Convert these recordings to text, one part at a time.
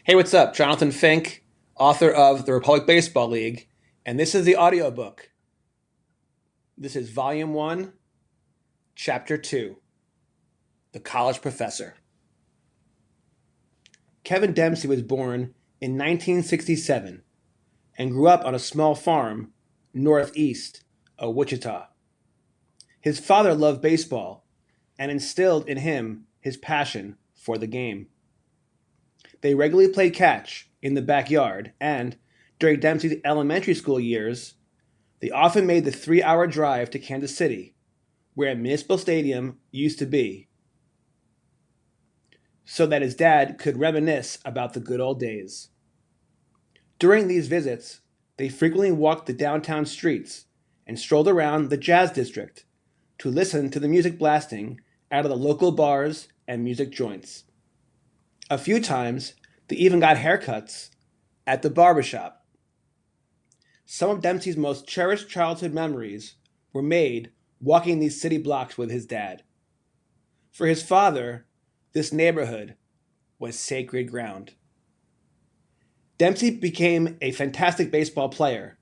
Hey, what's up? Jonathan Fink, author of the Republic Baseball League, and this is the audiobook. This is Volume 1, Chapter 2, The College Professor. Kevin Dempsey was born in 1967 and grew up on a small farm northeast of Wichita. His father loved baseball and instilled in him his passion for the game. They regularly played catch in the backyard, and during Dempsey's elementary school years, they often made the 3-hour drive to Kansas City, where Municipal Stadium used to be, so that his dad could reminisce about the good old days. During these visits, they frequently walked the downtown streets and strolled around the Jazz District to listen to the music blasting out of the local bars and music joints. A few times, they even got haircuts at the barbershop. Some of Dempsey's most cherished childhood memories were made walking these city blocks with his dad. For his father, this neighborhood was sacred ground. Dempsey became a fantastic baseball player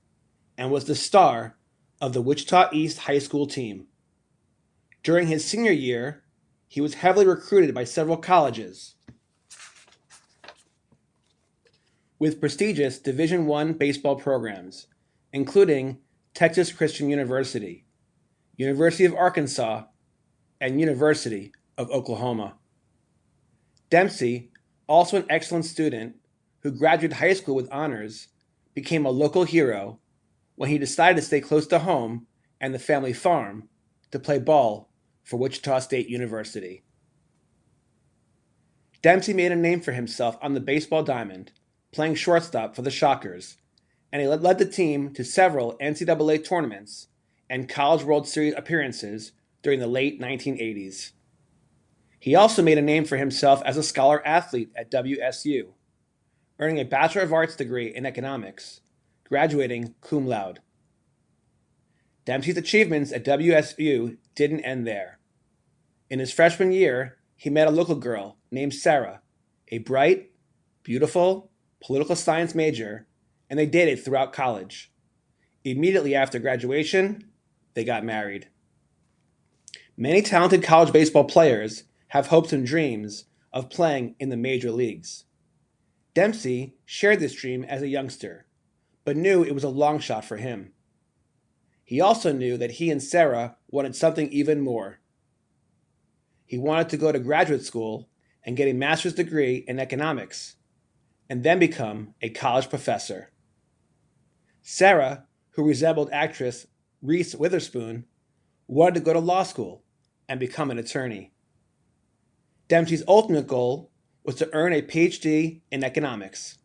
and was the star of the Wichita East High School team. During his senior year, he was heavily recruited by several colleges with prestigious Division I baseball programs, including Texas Christian University, University of Arkansas, and University of Oklahoma. Dempsey, also an excellent student who graduated high school with honors, became a local hero when he decided to stay close to home and the family farm to play ball for Wichita State University. Dempsey made a name for himself on the baseball diamond, playing shortstop for the Shockers, and he led the team to several NCAA tournaments and College World Series appearances during the late 1980s. He also made a name for himself as a scholar athlete at WSU, earning a Bachelor of Arts degree in economics, graduating cum laude. Dempsey's achievements at WSU didn't end there. In his freshman year, he met a local girl named Sarah, a bright, beautiful, political science major, and they dated throughout college. Immediately after graduation, they got married. Many talented college baseball players have hopes and dreams of playing in the major leagues. Dempsey shared this dream as a youngster, but knew it was a long shot for him. He also knew that he and Sarah wanted something even more. He wanted to go to graduate school and get a master's degree in economics, and then become a college professor. Sarah, who resembled actress Reese Witherspoon, wanted to go to law school and become an attorney. Dempsey's ultimate goal was to earn a PhD in economics.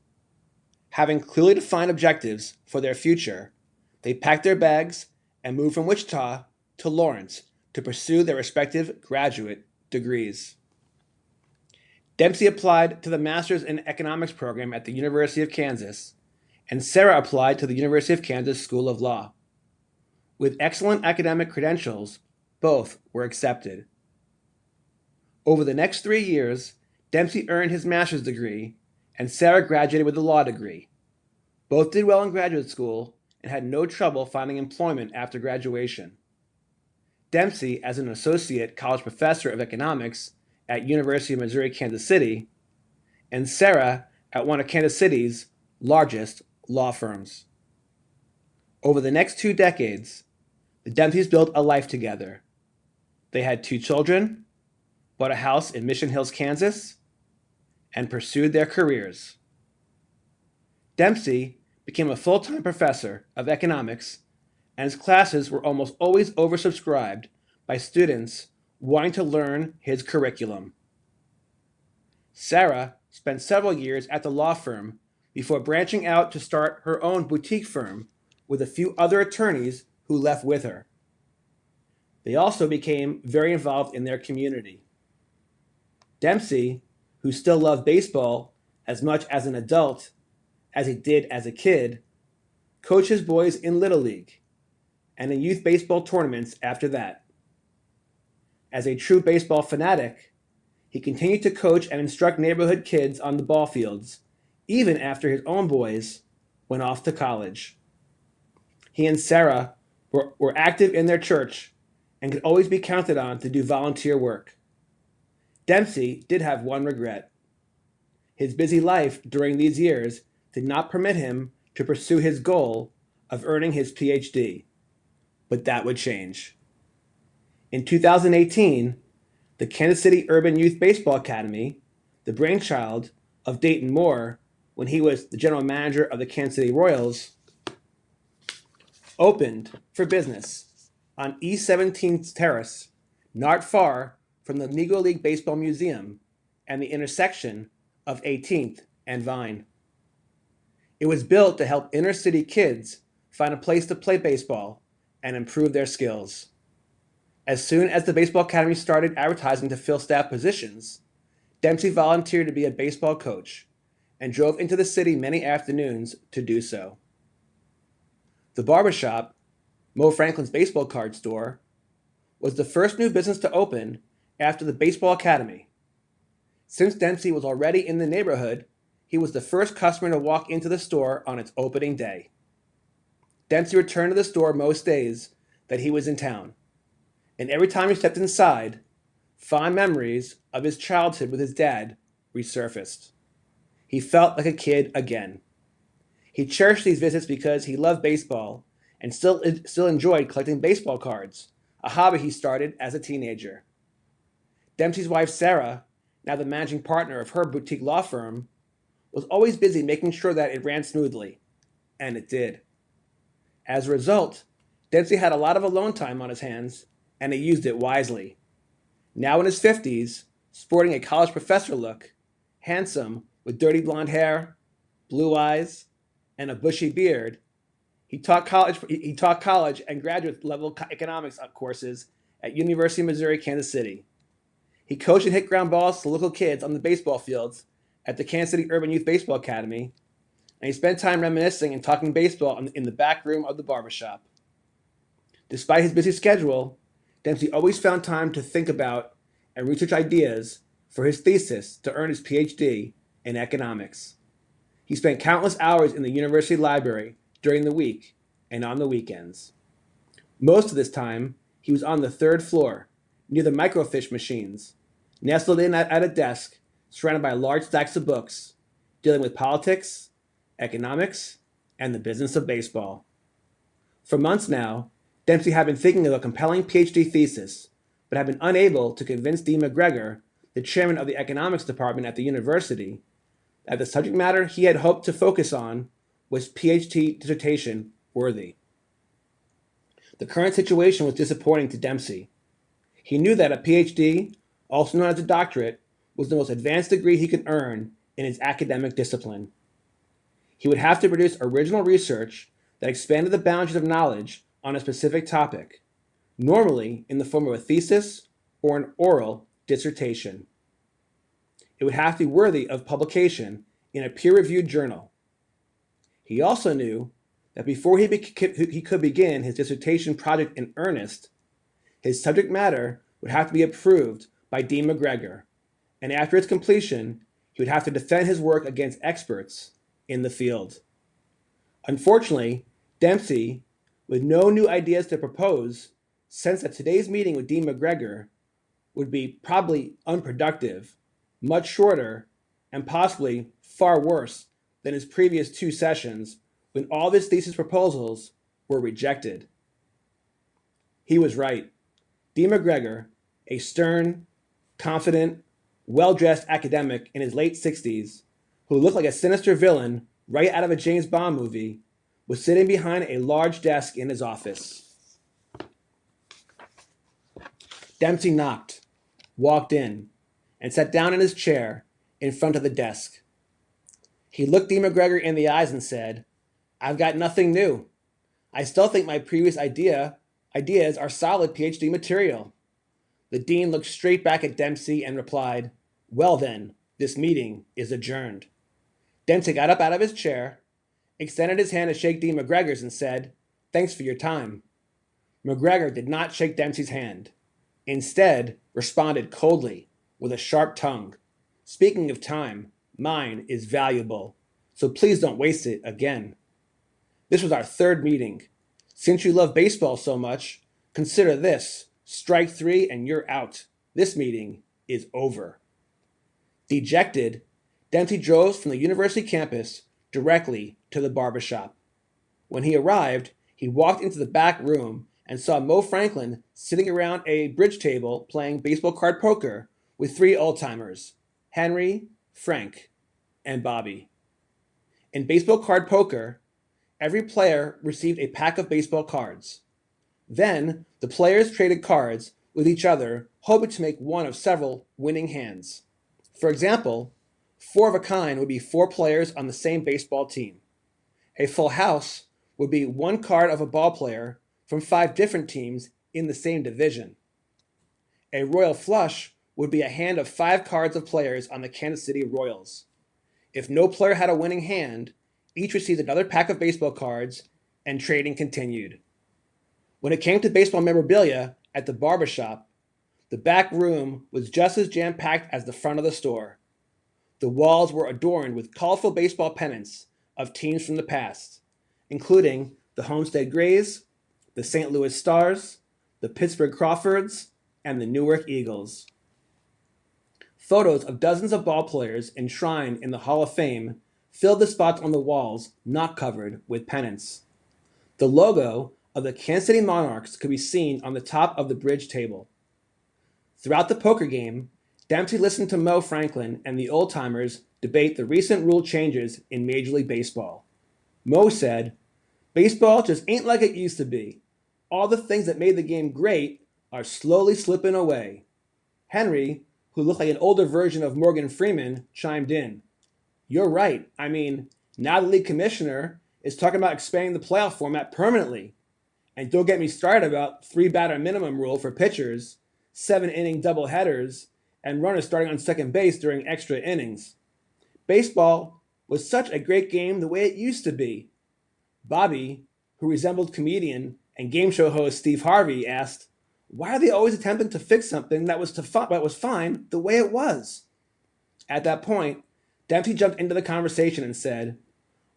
Having clearly defined objectives for their future, they packed their bags and moved from Wichita to Lawrence to pursue their respective graduate degrees. Dempsey applied to the Master's in Economics program at the University of Kansas, and Sarah applied to the University of Kansas School of Law. With excellent academic credentials, both were accepted. Over the next 3 years, Dempsey earned his master's degree, and Sarah graduated with a law degree. Both did well in graduate school and had no trouble finding employment after graduation. Dempsey, as an associate college professor of economics at University of Missouri, Kansas City, and Sarah at one of Kansas City's largest law firms. Over the next 2 decades, the Dempseys built a life together. They had 2 children, bought a house in Mission Hills, Kansas, and pursued their careers. Dempsey became a full-time professor of economics, and his classes were almost always oversubscribed by students wanting to learn his curriculum. Sarah spent several years at the law firm before branching out to start her own boutique firm with a few other attorneys who left with her. They also became very involved in their community. Dempsey, who still loved baseball as much as an adult as he did as a kid, coached his boys in Little League and in youth baseball tournaments after that. As a true baseball fanatic, he continued to coach and instruct neighborhood kids on the ball fields, even after his own boys went off to college. He and Sarah were active in their church and could always be counted on to do volunteer work. Dempsey did have one regret. His busy life during these years did not permit him to pursue his goal of earning his PhD, but that would change. In 2018, the Kansas City Urban Youth Baseball Academy, the brainchild of Dayton Moore when he was the general manager of the Kansas City Royals, opened for business on East 17th Terrace, not far from the Negro League Baseball Museum and the intersection of 18th and Vine. It was built to help inner city kids find a place to play baseball and improve their skills. As soon as the Baseball Academy started advertising to fill staff positions, Dempsey volunteered to be a baseball coach and drove into the city many afternoons to do so. The barbershop, Mo Franklin's baseball card store, was the first new business to open after the Baseball Academy. Since Dempsey was already in the neighborhood, he was the first customer to walk into the store on its opening day. Dempsey returned to the store most days that he was in town, and every time he stepped inside, fond memories of his childhood with his dad resurfaced. He felt like a kid again. He cherished these visits because he loved baseball and still enjoyed collecting baseball cards, a hobby he started as a teenager. Dempsey's wife, Sarah, now the managing partner of her boutique law firm, was always busy making sure that it ran smoothly, and it did. As a result, Dempsey had a lot of alone time on his hands, and he used it wisely. Now in his 50s, sporting a college professor look, handsome with dirty blonde hair, blue eyes, and a bushy beard, he taught college and graduate level economics courses at University of Missouri, Kansas City. He coached and hit ground balls to local kids on the baseball fields at the Kansas City Urban Youth Baseball Academy, and he spent time reminiscing and talking baseball in the back room of the barbershop. Despite his busy schedule, Dempsey always found time to think about and research ideas for his thesis to earn his PhD in economics. He spent countless hours in the university library during the week and on the weekends. Most of this time, he was on the third floor, near the microfiche machines, nestled in at a desk surrounded by large stacks of books dealing with politics, economics, and the business of baseball. For months now, Dempsey had been thinking of a compelling PhD thesis, but had been unable to convince Dean McGregor, the chairman of the economics department at the university, that the subject matter he had hoped to focus on was PhD dissertation worthy. The current situation was disappointing to Dempsey. He knew that a PhD, also known as a doctorate, was the most advanced degree he could earn in his academic discipline. He would have to produce original research that expanded the boundaries of knowledge on a specific topic, normally in the form of a thesis or an oral dissertation. It would have to be worthy of publication in a peer-reviewed journal. He also knew that before he could begin his dissertation project in earnest, his subject matter would have to be approved by Dean McGregor, and after its completion, he would have to defend his work against experts in the field. Unfortunately, Dempsey, with no new ideas to propose, sensed that today's meeting with Dean McGregor would be probably unproductive, much shorter, and possibly far worse than his previous two sessions when all of his thesis proposals were rejected. He was right. Dean McGregor, a stern, confident, well-dressed academic in his late 60s, who looked like a sinister villain right out of a James Bond movie, was sitting behind a large desk in his office. Dempsey knocked, walked in, and sat down in his chair in front of the desk. He looked Dean McGregor in the eyes and said, "I've got nothing new. I still think my previous ideas are solid PhD material." The dean looked straight back at Dempsey and replied, "Well then, this meeting is adjourned." Dempsey got up out of his chair, extended his hand to shake Dean McGregor's and said, "Thanks for your time." McGregor did not shake Dempsey's hand. Instead, responded coldly, with a sharp tongue, "Speaking of time, mine is valuable. so please don't waste it again. This was our third meeting. Since you love baseball so much, consider this. Strike 3 and you're out. This meeting is over. Dejected, Dempsey drove from the university campus directly to the barbershop. When he arrived, he walked into the back room and saw Mo Franklin sitting around a bridge table playing baseball card poker with 3 old-timers, Henry, Frank, and Bobby. In baseball card poker, every player received a pack of baseball cards. Then, the players traded cards with each other, hoping to make one of several winning hands. For example, 4 of a kind would be 4 players on the same baseball team. A full house would be 1 card of a ball player from 5 different teams in the same division. A royal flush would be a hand of 5 cards of players on the Kansas City Royals. If no player had a winning hand, each received another pack of baseball cards, and trading continued. When it came to baseball memorabilia at the barbershop, the back room was just as jam-packed as the front of the store. The walls were adorned with colorful baseball pennants of teams from the past, including the Homestead Grays, the St. Louis Stars, the Pittsburgh Crawfords, and the Newark Eagles. Photos of dozens of ball players enshrined in the Hall of Fame filled the spots on the walls not covered with pennants. The logo of the Kansas City Monarchs could be seen on the top of the bridge table. Throughout the poker game, Dempsey listened to Mo Franklin and the old-timers debate the recent rule changes in Major League Baseball. Mo said, "Baseball just ain't like it used to be. All the things that made the game great are slowly slipping away." Henry, who looked like an older version of Morgan Freeman, chimed in. "You're right. I mean, now the league commissioner is talking about expanding the playoff format permanently. And don't get me started about 3-batter minimum rule for pitchers, 7-inning doubleheaders, and runners starting on second base during extra innings. Baseball was such a great game the way it used to be." Bobby, who resembled comedian and game show host Steve Harvey, asked, "Why are they always attempting to fix something that was fine the way it was?" At that point, Dempsey jumped into the conversation and said,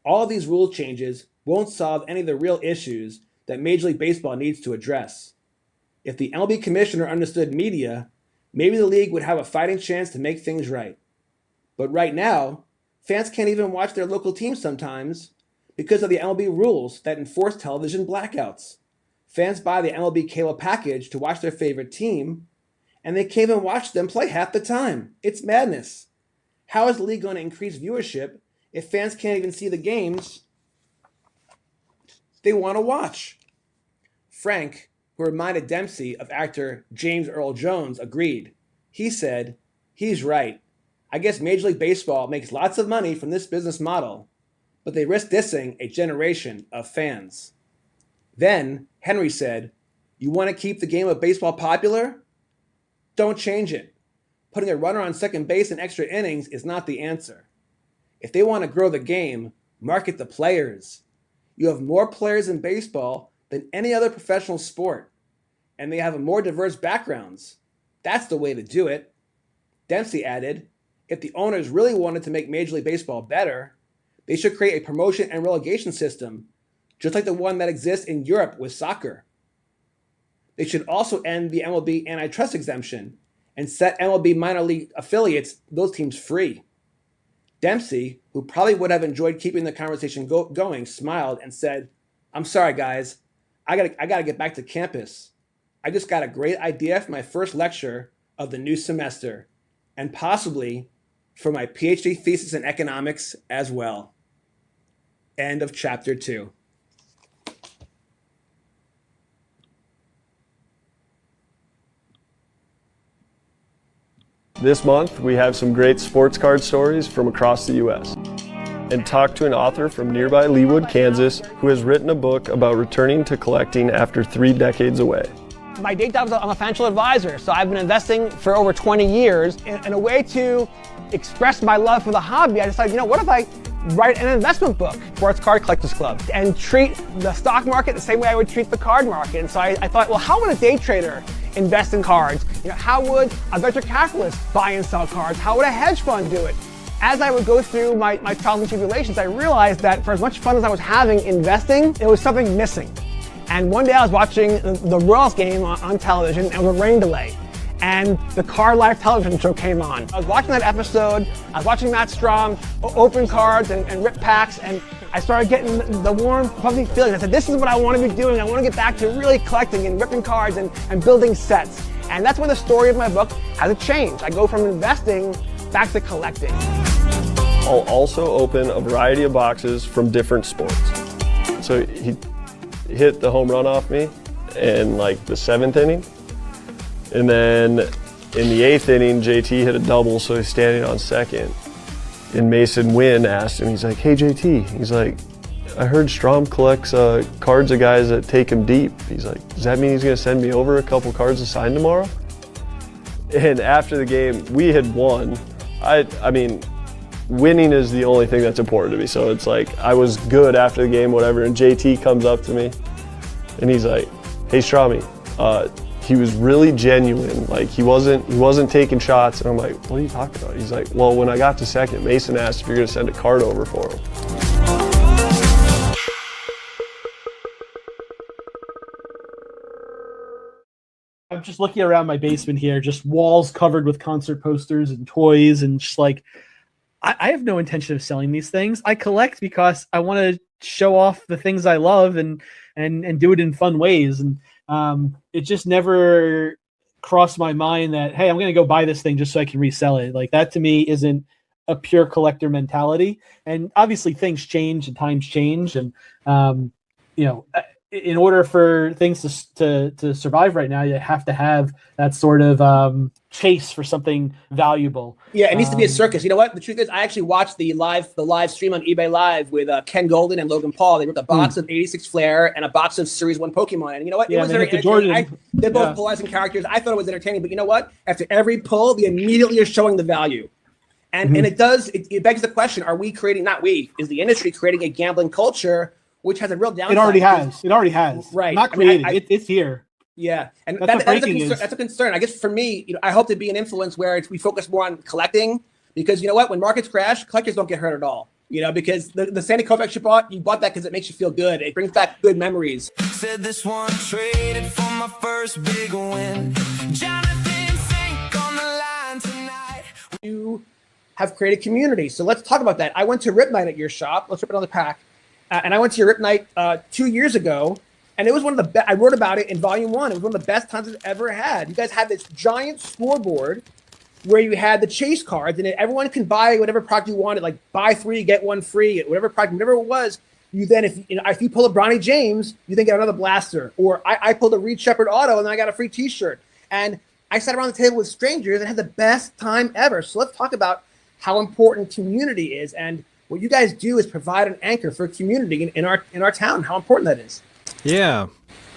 "All of these rule changes won't solve any of the real issues that Major League Baseball needs to address. If the MLB commissioner understood media, maybe the league would have a fighting chance to make things right. But right now, fans can't even watch their local teams sometimes because of the MLB rules that enforce television blackouts. Fans buy the MLB cable package to watch their favorite team, and they can't even watch them play half the time. It's madness. How is the league going to increase viewership if fans can't even see the games they want to watch?" Frank, who reminded Dempsey of actor James Earl Jones, agreed. He said, "He's right. I guess Major League Baseball makes lots of money from this business model, but they risk dissing a generation of fans." Then Henry said, "You want to keep the game of baseball popular? Don't change it. Putting a runner on second base in extra innings is not the answer. If they want to grow the game, market the players. You have more players in baseball than any other professional sport, and they have more diverse backgrounds. That's the way to do it." Dempsey added, "If the owners really wanted to make Major League Baseball better, they should create a promotion and relegation system, just like the one that exists in Europe with soccer. They should also end the MLB antitrust exemption and set MLB minor league affiliates, those teams, free." Dempsey, who probably would have enjoyed keeping the conversation going, smiled and said, "I'm sorry, guys. I gotta get back to campus. I just got a great idea for my first lecture of the new semester, and possibly for my PhD thesis in economics as well." End of chapter 2. This month, we have some great sports card stories from across the U.S. and talk to an author from nearby Leawood, Kansas, who has written a book about returning to collecting after 3 decades away. My day job is I'm a financial advisor, so I've been investing for over 20 years. In a way to express my love for the hobby, I decided, what if I write an investment book, Sports Card Collectors Club, and treat the stock market the same way I would treat the card market. And so I thought, well, how would a day trader invest in cards? How would a venture capitalist buy and sell cards? How would a hedge fund do it? As I would go through my trials and tribulations, I realized that for as much fun as I was having investing, there was something missing. And one day I was watching the Royals game on television, and it was a rain delay. And the Card Life television show came on. I was watching that episode, I was watching Matt Strom open cards and rip packs, and I started getting the warm, fuzzy feeling. I said, this is what I want to be doing. I want to get back to really collecting and ripping cards and building sets. And that's when the story of my book has changed. I go from investing back to collecting. I'll also open a variety of boxes from different sports. So he hit the home run off me in like the 7th inning. And then in the 8th inning, JT hit a double, so he's standing on second. And Mason Wynn asked him, he's like, hey JT, he's like, I heard Strom collects cards of guys that take him deep. He's like, does that mean he's gonna send me over a couple cards to sign tomorrow? And after the game, we had won. I mean, winning is the only thing that's important to me. So it's like, I was good after the game, whatever, and JT comes up to me and he's like, hey Stromy, he was really genuine. Like he wasn't taking shots. And I'm like, what are you talking about? He's like, well, when I got to second, Mason asked if you're gonna send a card over for him. I'm just looking around my basement here, just walls covered with concert posters and toys, and just like, I have no intention of selling these things. I collect because I want to show off the things I love and do it in fun ways. And it just never crossed my mind that, hey, I'm going to go buy this thing just so I can resell it. Like that to me isn't a pure collector mentality. And obviously things change and times change. And, in order for things to survive right now, you have to have that sort of chase for something valuable. Yeah, it needs to be a circus. You know what? The truth is, I actually watched the live stream on eBay Live with Ken Golden and Logan Paul. They ripped a box of 86 Flair and a box of Series 1 Pokemon. And you know what? It was very entertaining. They're both polarizing characters. I thought it was entertaining. But you know what? After every pull, they immediately are showing the value. And and it begs the question, are we creating, not we, is the industry creating a gambling culture which has a real downside? It already has. Right. Not created. It's here. Yeah, and that's a concern. I guess for me, I hope to be an influence where we focus more on collecting, because you know what, when markets crash, collectors don't get hurt at all. Because the Sandy Koufax you bought that because it makes you feel good. It brings back good memories. Said this one traded for my first big win. Jonathan sank on the line tonight. You have created community, so let's talk about that. I went to Rip Night at your shop. Let's rip it on the pack. And I went to your Rip Night 2 years ago, and it was one of the best. I wrote about it in volume 1. It was one of the best times I've ever had. You guys had this giant scoreboard where you had the chase cards, and everyone can buy whatever product you wanted, like buy 3, get 1 free, whatever product, whatever it was. You then, if you pull a Bronny James, you then get another blaster. Or I pulled a Reed Shepherd auto, and then I got a free T-shirt. And I sat around the table with strangers and had the best time ever. So let's talk about how important community is. And what you guys do is provide an anchor for community in our town. How important that is. Yeah,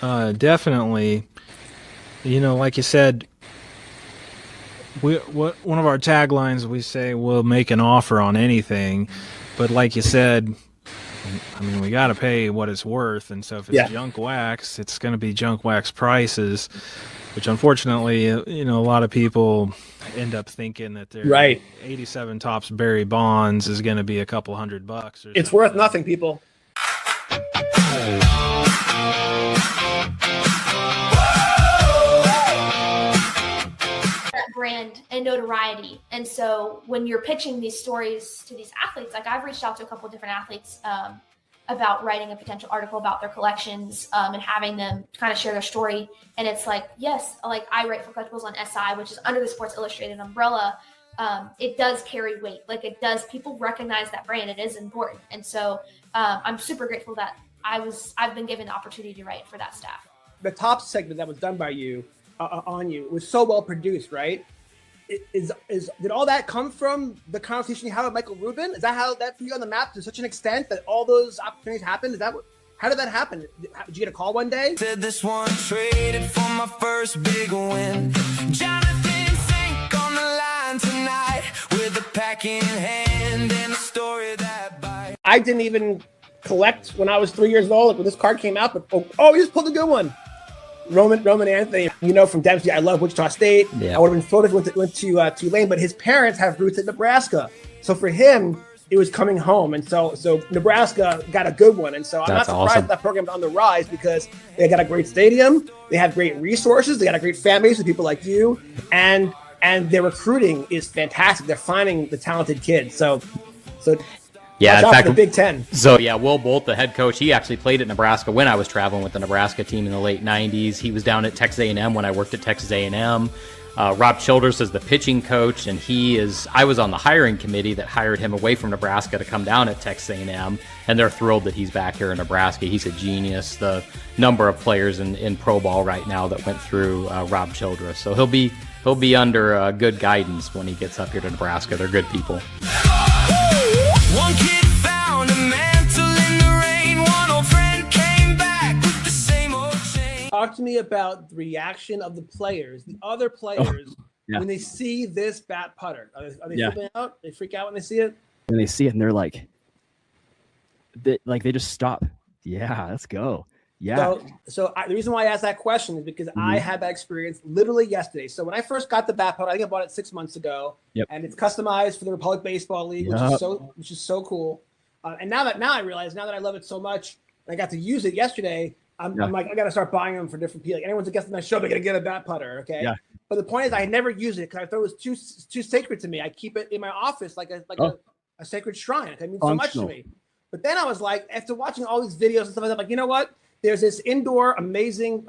definitely. Like you said, one of our taglines, we say we'll make an offer on anything, but like you said, we got to pay what it's worth. And so if it's junk wax, it's going to be junk wax prices, which unfortunately, a lot of people end up thinking that their 87 Topps Barry Bonds is going to be a couple $100 or it's something. Worth nothing, people. Brand and notoriety. And so when you're pitching these stories to these athletes, like I've reached out to a couple of different athletes about writing a potential article about their collections and having them kind of share their story. And it's like, yes, like I write for Collectibles on SI, which is under the Sports Illustrated umbrella. It does carry weight. Like it does, people recognize that brand. It is important. And so I'm super grateful that I've been given the opportunity to write for that staff. The top segment that was done by you on you was so well produced, right? Did all that come from the conversation you had with Michael Rubin? Is that how that put you on the map to such an extent that all those opportunities happened? How did that happen? Did you get a call one day? Said this one traded for my first big win. Jonathan sank on the line tonight with a pack in hand and a story that bites. I didn't even collect when I was 3 years old. Like when this card came out, but oh, you just pulled a good one. Roman Anthony, from Dempsey. I love Wichita State. Yeah. I would have been thrilled if he went to Tulane, but his parents have roots in Nebraska. So for him, it was coming home. And so Nebraska got a good one. And so I'm not surprised that program's on the rise because they got a great stadium. They have great resources. They got a great fan base of people like you. And their recruiting is fantastic. They're finding the talented kids. So yeah, in fact, the Big Ten. So yeah, Will Bolt, the head coach, he actually played at Nebraska when I was traveling with the Nebraska team in the late '90s. He was down at Texas A&M when I worked at Texas A&M. Rob Childress is the pitching coach, and I was on the hiring committee that hired him away from Nebraska to come down at Texas A&M, and they're thrilled that he's back here in Nebraska. He's a genius. The number of players in pro ball right now that went through Rob Childress, so he'll be under good guidance when he gets up here to Nebraska. They're good people. One kid found a mantle in the rain. One old friend came back with the same old chain. Talk to me about the reaction of the players, the other players, when they see this bat putter. Are they flipping out? They freak out when they see it? When they see it and they're like, they just stop. Yeah, let's go. Yeah. So the reason why I asked that question is because I had that experience literally yesterday. So when I first got the bat putter, I think I bought it 6 months ago, and it's customized for the Republic Baseball League, which is so cool. And now that I realize, now that I love it so much, and I got to use it yesterday, I'm like, I got to start buying them for different people. Like anyone's a guest on my show, they're gonna get a bat putter, okay? Yeah. But the point is, I had never used it because I thought it was too sacred to me. I keep it in my office like a sacred shrine. It means so much to me. But then I was like, after watching all these videos and stuff like that, I'm like, you know what? There's this indoor amazing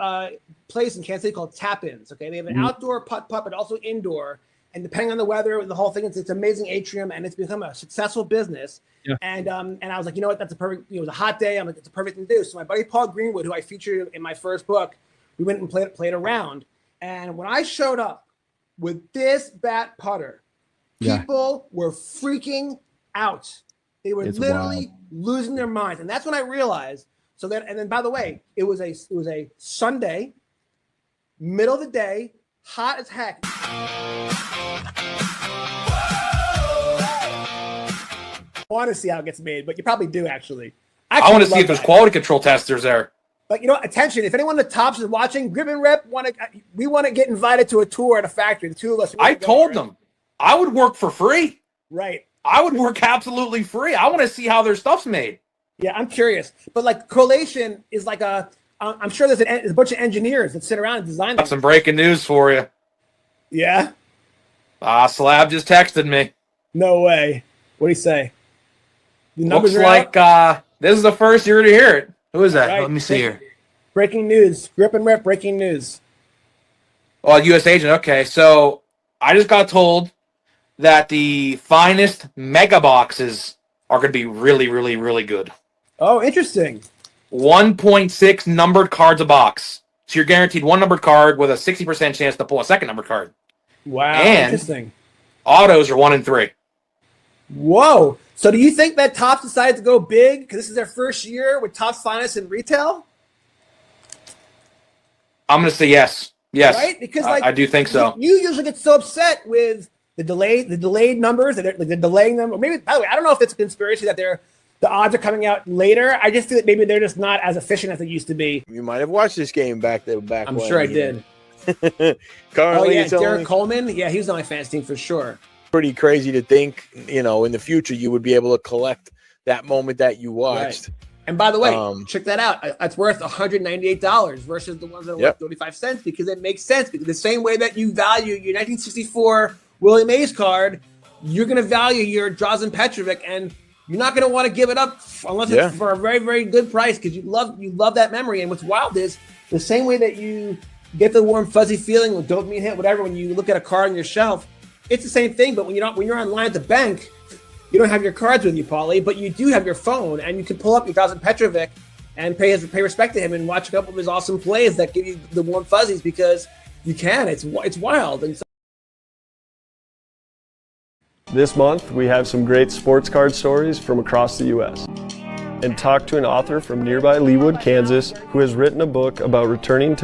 place in Kansas City called Tap-Ins. Okay, they have an outdoor putt, but also indoor. And depending on the weather, the whole thing, it's an amazing atrium, and it's become a successful business. Yeah. And I was like, you know what? That's a perfect. It was a hot day. I'm like, it's a perfect thing to do. So my buddy Paul Greenwood, who I featured in my first book, we went and played around. And when I showed up with this bat putter, people were freaking out. They were literally losing their minds, and that's when I realized. So then, and then by the way, it was a Sunday, middle of the day, hot as heck. I want to see how it gets made, but you probably do actually. I want to see if there's quality control testers there. But attention! If anyone in the tops is watching, Grip and Rip we want to get invited to a tour at a factory. The two of us. I told them I would work for free. Right. I would work absolutely free. I want to see how their stuff's made. Yeah, I'm curious. But like collation is like I'm sure there's a bunch of engineers that sit around and design. Got some breaking news for you. Yeah. Slab just texted me. No way. What do you say? The Looks like this is the first year to hear it. Who is that? Right. Let me see here. Breaking news. Grip and Rip. Breaking news. Oh, U.S. agent. Okay, so I just got told that the finest mega boxes are going to be really, really, really good. Oh, interesting. 1.6 numbered cards a box. So you're guaranteed one numbered card with a 60% chance to pull a second numbered card. Wow, and interesting. Autos are 1 in 3. Whoa. So do you think that Topps decided to go big because this is their first year with Topps Finest in retail? I'm going to say yes. Yes. Right? Because I do think so. You usually get so upset with the delayed numbers, they're delaying them. Or maybe, by the way, I don't know if it's a conspiracy that the odds are coming out later. I just feel that maybe they're just not as efficient as they used to be. You might have watched this game back I'm sure I did. Currently, Derek Coleman. Yeah, he was on my fantasy team for sure. Pretty crazy to think, in the future you would be able to collect that moment that you watched. Right. And by the way, check that out. It's worth $198 versus the ones that are worth 35 cents because it makes sense. Because the same way that you value your 1964 Willie Mays card, you're going to value your Drazen Petrovic, and you're not going to want to give it up unless it's for a very, very good price because you love that memory. And what's wild is the same way that you get the warm fuzzy feeling with dopamine hit, whatever, when you look at a card on your shelf, it's the same thing. But when you're online at the bank, you don't have your cards with you, Paulie, but you do have your phone, and you can pull up your Drazen Petrovic and pay respect to him and watch a couple of his awesome plays that give you the warm fuzzies because you can. It's wild. And so This month, we have some great sports card stories from across the U.S. and talk to an author from nearby Leawood, Kansas, who has written a book about returning to